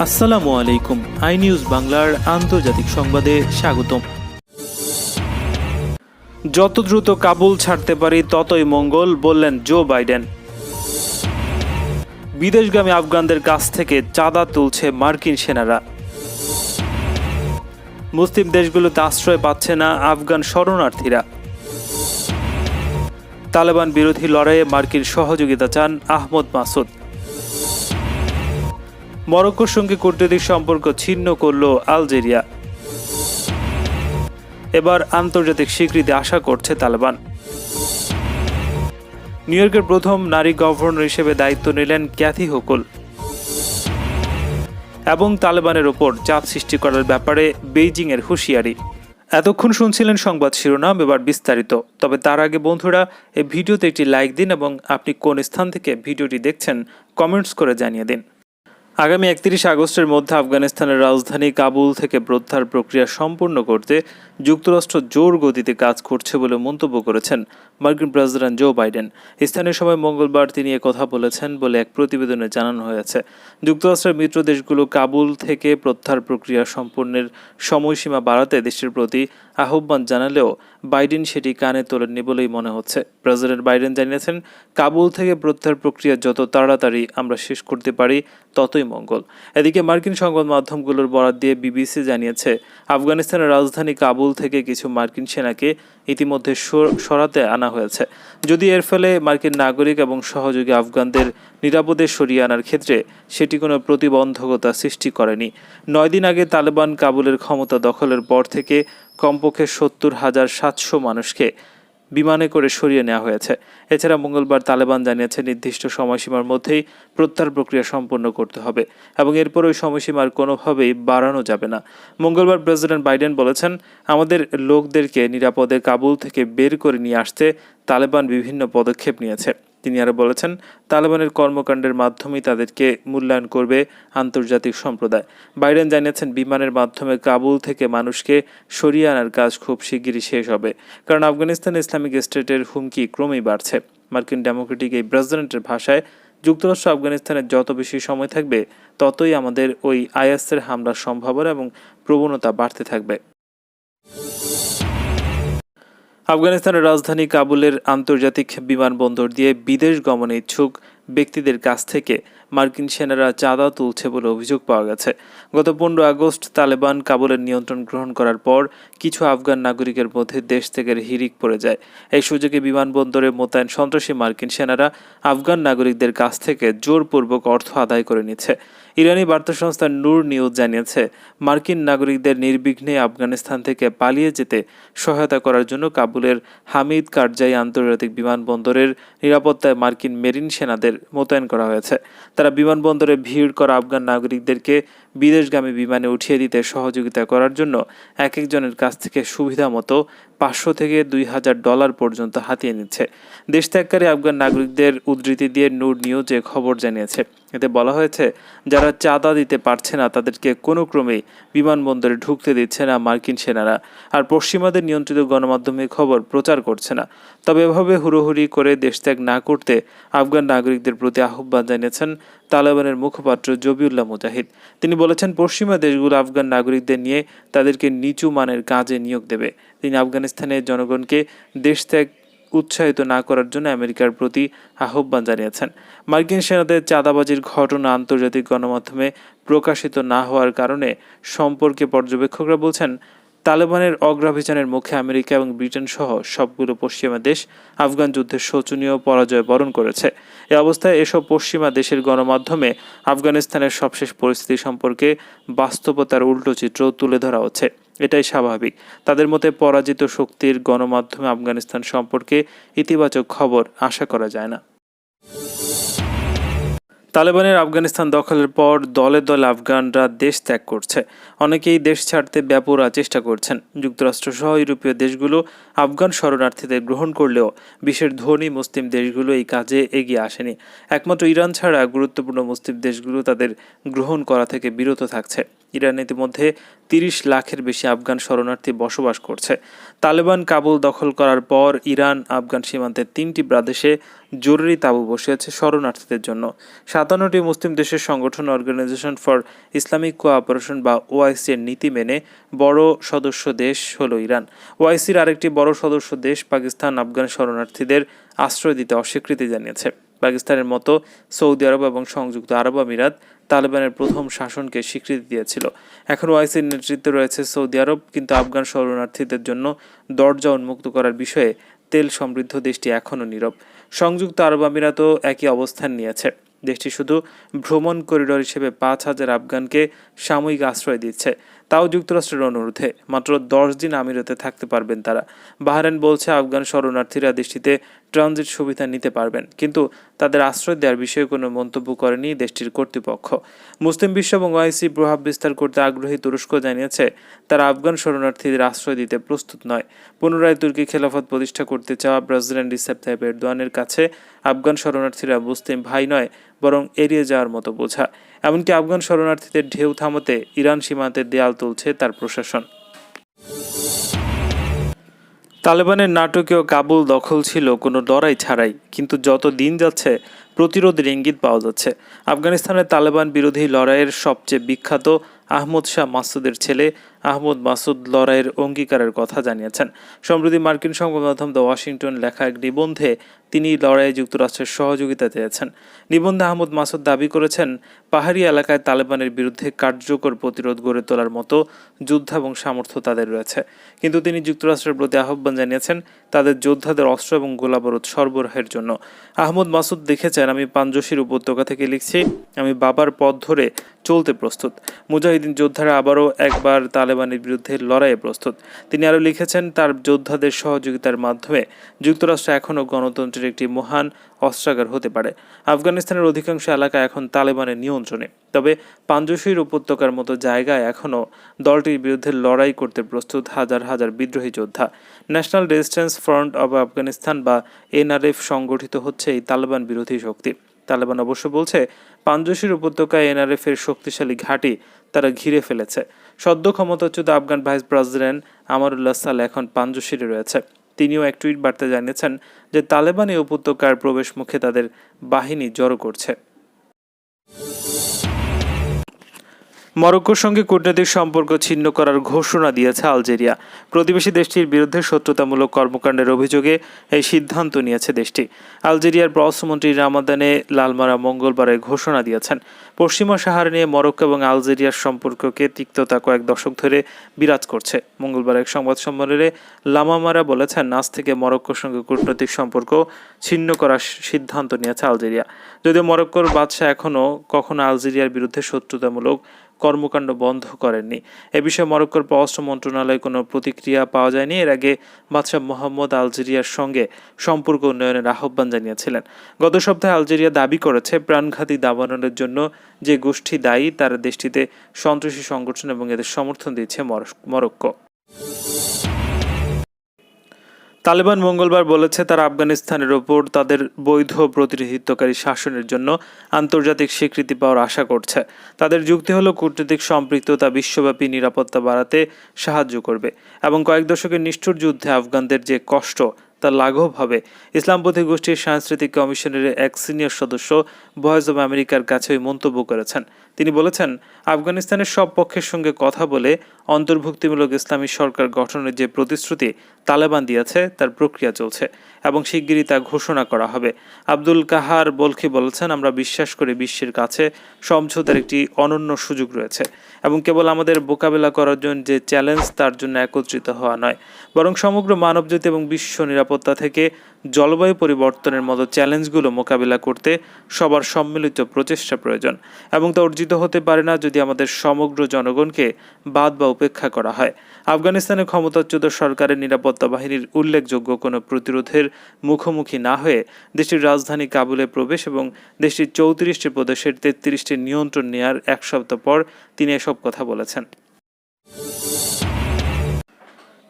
আসসালামু আলাইকুম। I news বাংলার আন্তর্জাতিক সংবাদে স্বাগতম। যত দ্রুত কাবুল ছাড়তে পারি ততই মঙ্গল, বললেন জো বাইডেন। বিদেশগামী আফগানদের কাছ থেকে চাঁদা তুলছে মার্কিন সেনারা। মুসলিম দেশগুলোতে আশ্রয় পাচ্ছে না আফগান শরণার্থীরা। তালেবান বিরোধী লড়াইয়ে মার্কিন সহযোগিতা চান আহমদ মাসুদ। মরক্কোর সঙ্গে কূটনৈতিক সম্পর্ক ছিন্ন করল আলজেরিয়া। এবার আন্তর্জাতিক স্বীকৃতি আশা করছে তালেবান। নিউ ইয়র্কের প্রথম নারী গভর্নর হিসেবে দায়িত্ব নিলেন ক্যাথি হোকুল। এবং তালেবানের ওপর চাপ সৃষ্টি করার ব্যাপারে বেইজিংয়ের হুঁশিয়ারি। এতক্ষণ শুনছিলেন সংবাদ শিরোনাম, এবার বিস্তারিত। তবে তার আগে বন্ধুরা, এই ভিডিওতে একটি লাইক দিন এবং আপনি কোন স্থান থেকে ভিডিওটি দেখছেন কমেন্টস করে জানিয়ে দিন। আগামী 31 আগস্টের মধ্যে আফগানিস্তানের রাজধানী কাবুল থেকে প্রত্যাহার প্রক্রিয়া সম্পূর্ণ করতে যুক্তরাষ্ট্র জোর গতিতে কাজ করছে বলে মন্তব্য করেছেন মার্কিন প্রেসিডেন্ট জো বাইডেন। স্থানীয় সময় মঙ্গলবার তিনি কথা বলেছেন বলে এক প্রতিবেদনে জানানো হয়েছে। যুক্তরাষ্ট্রের মিত্র দেশগুলো কাবুল থেকে প্রত্যাহার প্রক্রিয়া সম্পূর্ণের সময়সীমা বাড়াতে দেশের প্রতি আহ্বান জানালেও বাইডেন সেটি কানে তোলেননি বলেই মনে হচ্ছে। প্রেসিডেন্ট বাইডেন জানিয়েছেন, কাবুল থেকে প্রত্যাহার প্রক্রিয়া যত তাড়াতাড়ি আমরা শেষ করতে পারি ততই মঙ্গল। এদিকে মার্কিন সংবাদ মাধ্যমগুলোর বরাত দিয়ে বিবিসি জানিয়েছে, আফগানিস্তানের রাজধানী কাবুল থেকে কিছু মার্কিন সেনাকে ইতিমধ্যে সরাতে আনা হয়েছে। যদি এর ফলে মার্কিন নাগরিক এবং সহযোগী আফগানদের নিরাপদে সরিয়ে আনার ক্ষেত্রে সেটি কোনো প্রতিবন্ধকতা সৃষ্টি করেনি। 9 দিন আগে তালেবান কাবুলের ক্ষমতা দখলের পর থেকে কমপক্ষে 70,700 মানুষকে বিমানে করে সরিয়ে নেওয়া হয়েছে। এছাড়া মঙ্গলবার তালেবান জানিয়েছে, নির্দিষ্ট সময়সীমার মধ্যেই প্রত্যাহার প্রক্রিয়া সম্পন্ন করতে হবে এবং এরপর ওই সময়সীমার কোনোভাবেই বাড়ানো যাবে না। মঙ্গলবার প্রেসিডেন্ট বাইডেন বলেছেন, আমাদের লোকদেরকে নিরাপদে কাবুল থেকে বের করে নিয়ে আসতে তালেবান বিভিন্ন পদক্ষেপ নিয়েছে। তিনি আরও বলেছেন, তালেবানের কর্মকাণ্ডের মাধ্যমেই তাদেরকে মূল্যায়ন করবে আন্তর্জাতিক সম্প্রদায়। বাইডেন জানিয়েছেন, বিমানের মাধ্যমে কাবুল থেকে মানুষকে সরিয়ে আনার কাজ খুব শিগগিরই শেষ হবে, কারণ আফগানিস্তানে ইসলামিক স্টেটের হুমকি ক্রমেই বাড়ছে। মার্কিন ডেমোক্রেটিক এই প্রেসিডেন্টের ভাষায়, যুক্তরাষ্ট্র আফগানিস্তানে যত বেশি সময় থাকবে ততই আমাদের ওই আইএসের হামলার সম্ভাবনা এবং প্রবণতা বাড়তে থাকবে। আফগানিস্তানের রাজধানী কাবুলের আন্তর্জাতিক বিমানবন্দর দিয়ে বিদেশ গমনে ইচ্ছুক ব্যক্তিদের কাছ থেকে মার্কিন সেনারা চাঁদা তুলছে বলে অভিযোগ পাওয়া গেছে। গত 15 আগস্ট তালেবান কাবুলের নিয়ন্ত্রণ গ্রহণ করার পর কিছু আফগান নাগরিকের মধ্যে দেশ থেকে হিড়িক পড়ে যায়। এই সুযোগে বিমানবন্দরে মোতায়েন সন্ত্রাসী মার্কিন সেনারা আফগান নাগরিকদের কাছ থেকে জোরপূর্বক অর্থ আদায় করে নিচ্ছে। ইরানি বার্তা সংস্থা নূর নিউজ জানিয়েছে, মার্কিন নাগরিকদের নির্বিঘ্নে আফগানিস্তান থেকে পালিয়ে যেতে সহায়তা করার জন্য কাবুলের হামিদ কারজাই আন্তর্জাতিক বিমানবন্দরের নিরাপত্তায় মার্কিন মেরিন সেনাদের মোতায়েন করা হয়েছে। তারা বিমানবন্দরে ভিড় করা আফগান নাগরিকদেরকে বিদেশগামী বিমানে উঠিয়ে দিতে সহযোগিতা করার জন্য এক একজনের কাছ থেকে সুবিধা মতো $500 থেকে $2,000 পর্যন্ত হাতিয়ে নিচ্ছে। দেশ ত্যাগকারী আফগান নাগরিকদের উদ্ধৃতি দিয়ে নূর নিউজে খবর জানিয়েছে। এতে বলা হয়েছে, যারা চাঁদা দিতে পারছে না তাদেরকে কোনো ক্রমেই বিমানবন্দরে ঢুকতে দিচ্ছে না মার্কিন সেনারা, আর পশ্চিমাদের নিয়ন্ত্রিত গণমাধ্যমে খবর প্রচার করছে না। তবে এভাবে হুড়োহুড়ি করে দেশত্যাগ না করতে আফগান নাগরিকদের প্রতি আহ্বান জানিয়েছেন তালেবানের মুখপাত্র জবিউল্লাহ মুজাহিদ। তিনি বলেছেন, পশ্চিমা দেশগুলো আফগান নাগরিকদের নিয়ে তাদেরকে নিচু মানের কাজে নিয়োগ দেবে। তিনি আফগানিস্তানের জনগণকে দেশত্যাগ উৎসাহিত না করার জন্য আমেরিকার প্রতি আহ্বান জানিয়েছেন। মার্কিন সেনাদের চাঁদাবাজির ঘটনা আন্তর্জাতিক গণমাধ্যমে প্রকাশিত না হওয়ার কারণে সম্পর্কে পর্যবেক্ষকরা বলছেন, তালেবানের অগ্রাভিযানের মুখে আমেরিকা এবং ব্রিটেন সহ সবগুলো পশ্চিমা দেশ আফগান যুদ্ধের শোচনীয় পরাজয় বরণ করেছে। এ অবস্থায় এসব পশ্চিমা দেশের গণমাধ্যমে আফগানিস্তানের সবশেষ পরিস্থিতি সম্পর্কে বাস্তবতার উল্টো চিত্র তুলে ধরা হচ্ছে। এটাই স্বাভাবিক। তাদের মতে পরাজিত শক্তির গণমাধ্যমে আফগানিস্তান সম্পর্কে ইতিবাচক খবর আশা করা যায় না। তালেবানের আফগানিস্তান দখলের পর দলে দলে আফগানরা দেশ ত্যাগ করছে। অনেকেই দেশ ছাড়তে ব্যাপরা চেষ্টা করছেন। যুক্তরাষ্ট্র সহ ইউরোপীয় দেশগুলো আফগান শরণার্থীদের গ্রহণ করলেও বিশ্বের ধনী মুসলিম দেশগুলো এই কাজে এগিয়ে আসেনি। একমাত্র ইরান ছাড়া গুরুত্বপূর্ণ মুসলিম দেশগুলো তাদের গ্রহণ করা থেকে বিরত থাকছে। ইরানে ইতিমধ্যে 30 লাখের বেশি আফগান শরণার্থী বসবাস করছে। তালেবান কাবুল দখল করার পর ইরান আফগান সীমান্তের 3টি প্রদেশে জরুরি তাঁবু বসিয়েছে শরণার্থীদের জন্য। 57টি মুসলিম দেশের সংগঠন অর্গানাইজেশন ফর ইসলামিক কোঅপারেশন বা ওআইসি এর নীতি মেনে বড় সদস্য দেশ হলো ইরান। ওআইসির আরেকটি বড় সদস্য দেশ পাকিস্তান আফগান শরণার্থীদের আশ্রয় দিতে অস্বীকৃতি জানিয়েছে। পাকিস্তানের মতো সৌদি আরব এবং সংযুক্ত আরব আমিরাত তালেবানের প্রথম শাসনকে স্বীকৃতি দিয়েছিল। এখন ওআইসির নেতৃত্বে রয়েছে সৌদি আরব, কিন্তু আফগান শরণার্থীদের জন্য দরজা উন্মুক্ত করার বিষয়ে তেল সমৃদ্ধ দেশটি এখনও নীরব। সংযুক্ত আরব আমিরাতও একই অবস্থান নিয়েছে। দেশটি শুধু ভ্রমণ করিডর হিসেবে 5,000 আফগানকে সাময়িক আশ্রয় দিচ্ছে, তাও যুক্তরাষ্ট্রের অনুরোধে। মাত্র 10 দিন আমিরাতে থাকতে পারবেন তারা। বাহরাইন বলছে আফগান শরণার্থীরা দেশটিতে ট্রানজিট সুবিধা নিতে পারবেন, কিন্তু তাদের আশ্রয় দেওয়ার বিষয়ে কোনো মন্তব্য করেনি দেশটির কর্তৃপক্ষ। মুসলিম বিশ্ব এবং ওআইসি প্রভাব বিস্তার করতে আগ্রহী তুরস্ক জানিয়েছে তারা আফগান শরণার্থীদের আশ্রয় দিতে প্রস্তুত নয়। পুনরায় তুর্কি খেলাফত প্রতিষ্ঠা করতে চাওয়া প্রেসিডেন্ট রিসেপ তাইপ এরদোয়ানের কাছে আফগান শরণার্থীরা মুসলিম ভাই নয়, বরং এড়িয়ে যাওয়ার মতো বোঝা। এমনকি আফগান শরণার্থীদের ঢেউ থামাতে ইরান সীমান্তের দেয়াল তুলছে তার প্রশাসন। তালেবানের নাটকীয় কাবুল দখল ছিল কোনো লড়াই ছাড়াই, কিন্তু যত দিন যাচ্ছে প্রতিরোধের ইঙ্গিত পাওয়া যাচ্ছে। আফগানিস্তানের তালেবান বিরোধী লড়াইয়ের সবচেয়ে বিখ্যাত আহমদ শাহ মাসুদের ছেলে আহমদ মাসুদ লড়াইয়ের অঙ্গীকারের কথা জানিয়েছেন। সম্প্রতি মার্কিন সংবাদ মাধ্যম দ্য ওয়াশিংটন লেখা এক নিবন্ধে তিনি লড়াইয়ে যুক্তরাষ্ট্রের সহযোগিতা চেয়েছেন। নিবন্ধে আহমদ মাসুদ দাবি করেছেন, পাহাড়ি এলাকায় তালেবানের বিরুদ্ধে কার্যকর প্রতিরোধ গড়ে তোলার মতো যোদ্ধা এবং সামর্থ্য তাদের রয়েছে, কিন্তু তিনি যুক্তরাষ্ট্রের প্রতি আহ্বান জানিয়েছেন তাদের যোদ্ধাদের অস্ত্র এবং গোলাবারুদ সরবরাহের জন্য। আহমদ মাসুদ লিখেছেন, আমি পাঞ্জশির উপত্যকা থেকে লিখছি, আমি বাবার পথ ধরে চলতে প্রস্তুত। মুজাহিদিন যোদ্ধারা আবারও একবার তালেবানের বিরুদ্ধে লড়াইয়ে প্রস্তুত। তিনি আরও লিখেছেন, তার যোদ্ধাদের সহযোগিতার মাধ্যমে যুক্তরাষ্ট্র এখনও গণতন্ত্রের একটি মহান অস্ত্রাগার হতে পারে। আফগানিস্তানের অধিকাংশ এলাকা এখন তালেবানের নিয়ন্ত্রণে, তবে পাঞ্জশির উপত্যকার মতো জায়গায় এখনও দলটির বিরুদ্ধে লড়াই করতে প্রস্তুত হাজার হাজার বিদ্রোহী যোদ্ধা। National resistance front of Afghanistan বা এনআরএফ সংগঠিত হচ্ছে এই তালেবান বিরোধী শক্তি। তালেবান অবশ্য বলছে পাঞ্জশির উপত্যকায় এনআরএফ এর শক্তিশালী ঘাঁটি তারা ঘিরে ফেলেছে। সদ্য ক্ষমতাচ্যুত আফগান ভাইস প্রেসিডেন্ট আমারুল্লাহ সালে এখন পাঞ্জশিরে রয়েছে। তিনিও এক টুইট বার্তায় জানিয়েছেন যে তালেবান এই উপত্যকার প্রবেশ মুখে তাদের বাহিনী জড়ো করছে। মরক্কোর সঙ্গে কূটনৈতিক সম্পর্ক ছিন্ন করার ঘোষণা দিয়েছে আলজেরিয়া। প্রতিবেশী দেশটির বিরুদ্ধে শত্রুতামূলক কর্মকাণ্ডের অভিযোগে এই সিদ্ধান্ত নিয়েছে দেশটি। আলজেরিয়ার পররাষ্ট্রমন্ত্রী রামাদানে লালমারা মঙ্গলবার ঘোষণা দিয়েছেন। পশ্চিমা সাহারা নিয়ে মরক্কো এবং আলজেরিয়ার সম্পর্ককে তিক্ততা কয়েক দশক ধরে বিরাজ করছে। মঙ্গলবার এক সংবাদ সম্মেলনে লামামারা বলেছেন, আজ থেকে মরক্কোর সঙ্গে কূটনৈতিক সম্পর্ক ছিন্ন করার সিদ্ধান্ত নিয়েছে আলজেরিয়া। যদিও মরক্কোর বাদশাহ এখনও কখনো আলজেরিয়ার বিরুদ্ধে শত্রুতামূলক কর্মকাণ্ড বন্ধ করেননি। এ বিষয়ে মরক্কোর পররাষ্ট্র মন্ত্রণালয়ে কোনো প্রতিক্রিয়া পাওয়া যায়নি। এর আগে বাদশাহ মোহাম্মদ আলজেরিয়ার সঙ্গে সম্পর্ক উন্নয়নের আহ্বান জানিয়েছিলেন। গত সপ্তাহে আলজেরিয়া দাবি করেছে প্রাণঘাতী দাবানলের জন্য যে গোষ্ঠী দায়ী তারা দেশটিতে সন্ত্রাসী সংগঠন এবং এদের সমর্থন দিচ্ছে মরক্কো। তালেবান মঙ্গলবার বলেছে তারা আফগানিস্তানের ওপর তাদের বৈধ প্রতিনিধিত্বকারী শাসনের জন্য আন্তর্জাতিক স্বীকৃতি পাওয়ার আশা করছে। তাদের যুক্তি হলো কূটনৈতিক সম্পৃক্ততা বিশ্বব্যাপী নিরাপত্তা বাড়াতে সাহায্য করবে এবং কয়েক দশকের নিষ্ঠুর যুদ্ধে আফগানদের যে কষ্ট তা লাঘব হবে। ইসলামপন্থী গোষ্ঠীর সাংস্কৃতিক কমিশনের এক সিনিয়র সদস্য ভয়েস অব আমেরিকার কাছে ওই মন্তব্য করেছেন। তিনি বলেছেন, আফগানিস্তানের সব পক্ষের সঙ্গে কথা বলে অন্তর্ভুক্তিমূলক ইসলামী সরকার গঠনের যে প্রতিশ্রুতি তালেবান দিয়েছে তার প্রক্রিয়া চলছে এবং শিগগিরই তা ঘোষণা করা হবে। আব্দুল কাহার বলখি বলেছেন, আমরা বিশ্বাস করি বিশ্বের কাছে সমঝোতার একটি অনন্য সুযোগ রয়েছে এবং কেবল আমাদের মোকাবেলা করার জন্য যে চ্যালেঞ্জ তার জন্য একত্রিত হওয়া নয়, বরং সমগ্র মানবজাতি এবং বিশ্ব নিরাপত্তা থেকে জলবায়ু পরিবর্তনের মতো চ্যালেঞ্জগুলো মোকাবেলা করতে সবার সম্মিলিত প্রচেষ্টা প্রয়োজন এবং তা অর্জিত হতে পারে না যদি আমাদের সমগ্র জনগণকে বাদ বা উপেক্ষা করা হয়। আফগানিস্তানের ক্ষমতাচ্যুত সরকারের নিরাপত্তা বাহিনীর উল্লেখযোগ্য কোনো প্রতিরোধের মুখোমুখি না হয়ে দেশটির রাজধানী কাবুলে প্রবেশ এবং দেশটির 34টি প্রদেশের 33টি নিয়ন্ত্রণ নেয়ার এক সপ্তাহ পর তিনি এসব কথা বলেছেন।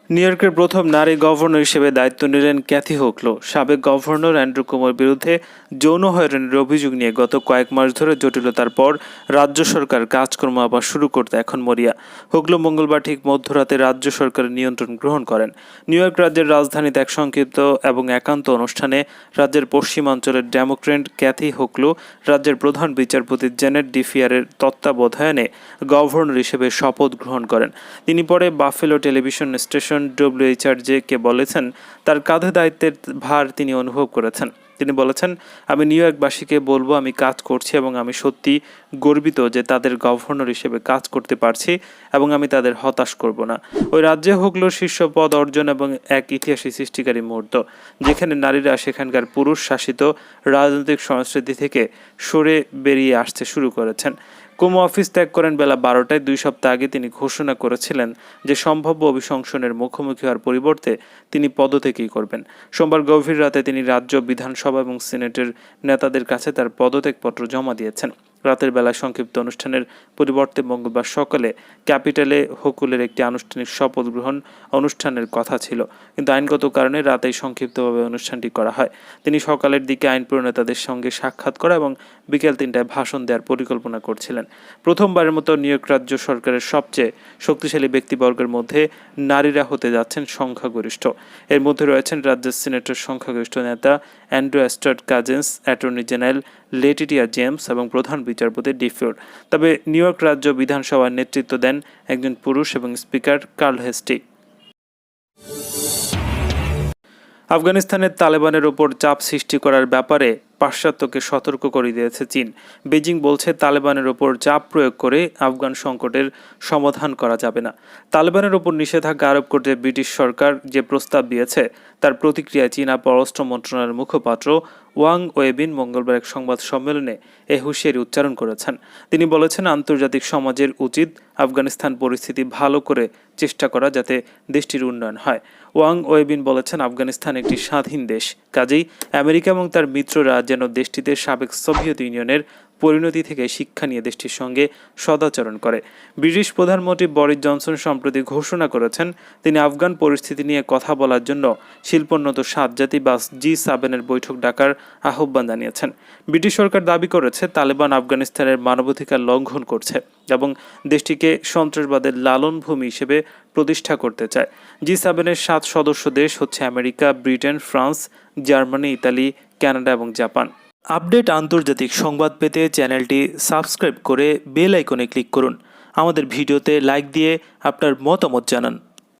নিউ ইয়র্কের প্রথম নারী গভর্নর হিসেবে দায়িত্ব নিলেন ক্যাথি হোকলো। সাবেক গভর্নর অ্যান্ড্রু কুমোর বিরুদ্ধে যৌন হয়রানির অভিযোগ নিয়ে গত কয়েক মাস ধরে জটিলতার পর রাজ্য সরকার কাজকর্ম আবার শুরু করতে এখন মরিয়া। হোকলো মঙ্গলবার ঠিক মধ্যরাতে রাজ্য সরকারের নিয়ন্ত্রণ গ্রহণ করেন। নিউ ইয়র্ক রাজ্যের রাজধানীতে এক সংক্ষিপ্ত এবং একান্ত অনুষ্ঠানে রাজ্যের পশ্চিমাঞ্চলের ডেমোক্রেট ক্যাথি হোকলো রাজ্যের প্রধান বিচারপতি জেনেট ডিফিয়ারের তত্ত্বাবধানে গভর্নর হিসেবে শপথ গ্রহণ করেন। তিনি পরে বাফেলো টেলিভিশন স্টেশন WHRJ-কে বলেছেন তার কাঁধে দায়িত্বের ভার তিনি অনুভব করেছেন। তিনি বলেছেন, আমি নিউ ইয়র্কবাসীকে বলবো আমি কাজ করছি এবং আমি সত্যি গর্বিত যে তাদের গভর্নর হিসেবে কাজ করতে পারছি এবং আমি তাদের হতাশ করব না। ওই রাজ্যে হোকলোর শীর্ষ পদ অর্জন এবং এক ইতিহাসী সৃষ্টিকারী মুহূর্ত, যেখানে নারীরা সেখানকার পুরুষ শাসিত রাজনৈতিক সংস্কৃতি থেকে সরে বেরিয়ে আসতে শুরু করেছেন। কুমো অফিস ত্যাগ করেন বেলা 12টায়। 2 সপ্তাহ আগে তিনি ঘোষণা করেছিলেন যে সম্ভাব্য অভিশংসনের মুখোমুখি হওয়ার পরিবর্তে তিনি পদত্যাগই করবেন। সোমবার গভীর রাতে তিনি রাজ্য বিধানসভা এবং সিনেটের নেতাদের কাছে তার পদত্যাগপত্র জমা দিয়েছেন। রাতের বেলায় সংক্ষিপ্ত অনুষ্ঠানের পরিবর্তে মঙ্গলবার সকালে ক্যাপিটালে হোকলের একটি আনুষ্ঠানিক শপথ গ্রহণ অনুষ্ঠানের কথা ছিল, কিন্তু আইনগত কারণে রাতেই সংক্ষিপ্তভাবে অনুষ্ঠানটি করা হয়। তিনি সকালের দিকে আইন প্রণেতাদের সঙ্গে সাক্ষাৎ করা এবং বিকেল 3টায় ভাষণ দেওয়ার পরিকল্পনা করছিলেন। প্রথমবারের মতো নিউ ইয়র্ক রাজ্য সরকারের সবচেয়ে শক্তিশালী ব্যক্তিবর্গের মধ্যে নারীরা হতে যাচ্ছেন সংখ্যাগরিষ্ঠ। এর মধ্যে রয়েছেন রাজ্যের সিনেটের সংখ্যাগরিষ্ঠ নেতা Andrew Stewart Cousins, attorney general Letitia James এবং প্রধান বিচারপতি ডিফিওর। তবে নিউ ইয়র্ক রাজ্য বিধানসভার নেতৃত্ব দেন একজন পুরুষ এবং স্পিকার কার্ল হেস্টি। আফগানিস্তানের তালেবানের ওপর চাপ সৃষ্টি করার ব্যাপারে পাশ্চাত্যকে সতর্ক করে দিয়েছে চীন। বেজিং বলছে তালেবানের ওপর চাপ প্রয়োগ করে আফগান সংকটের সমাধান করা যাবে না। তালেবানের ওপর নিষেধাজ্ঞা আরোপ করতে ব্রিটিশ সরকার যে প্রস্তাব দিয়েছে তার প্রতিক্রিয়ায় চীনা পররাষ্ট্র মন্ত্রণালয়ের মুখপাত্র ওয়াং ওয়েবিন মঙ্গলবার এক সংবাদ সম্মেলনে এ হুঁশিয়ারি উচ্চারণ করেছেন। তিনি বলেছেন, আন্তর্জাতিক সমাজের উচিত আফগানিস্তান পরিস্থিতি ভালো করে চেষ্টা করা যাতে দেশটির উন্নয়ন হয়। ওয়াং ওয়েবিন বলেছেন, আফগানিস্তান একটি স্বাধীন দেশ, কাজেই আমেরিকা এবং তার মিত্ররা যেন দেশটিতে সাবেক সোভিয়েত ইউনিয়নের পরিণতি থেকে শিক্ষা নিয়ে দেশটির সঙ্গে সদাচরণ করে। ব্রিটিশ প্রধানমন্ত্রী বরিস জনসন সম্প্রতি ঘোষণা করেছেন তিনি আফগান পরিস্থিতি নিয়ে কথা বলার জন্য শিল্পোন্নত 7 জাতি বা G7-এর বৈঠক ডাকার আহ্বান জানিয়েছেন। ব্রিটিশ সরকার দাবি করেছে তালেবান আফগানিস্তানের মানবাধিকার লঙ্ঘন করছে এবং দেশটিকে সন্ত্রাসবাদের লালনভূমি হিসেবে প্রতিষ্ঠা করতে চায়। G7-এর 7 সদস্য দেশ হচ্ছে America, Britain, France, Germany, Italy, Canada এবং জাপান। আপডেট আন্তর্জাতিক সংবাদ পেতে চ্যানেলটি সাবস্ক্রাইব করে বেল আইকনে ক্লিক করুন। আমাদের ভিডিওতে লাইক দিয়ে আপনার মতামত জানান।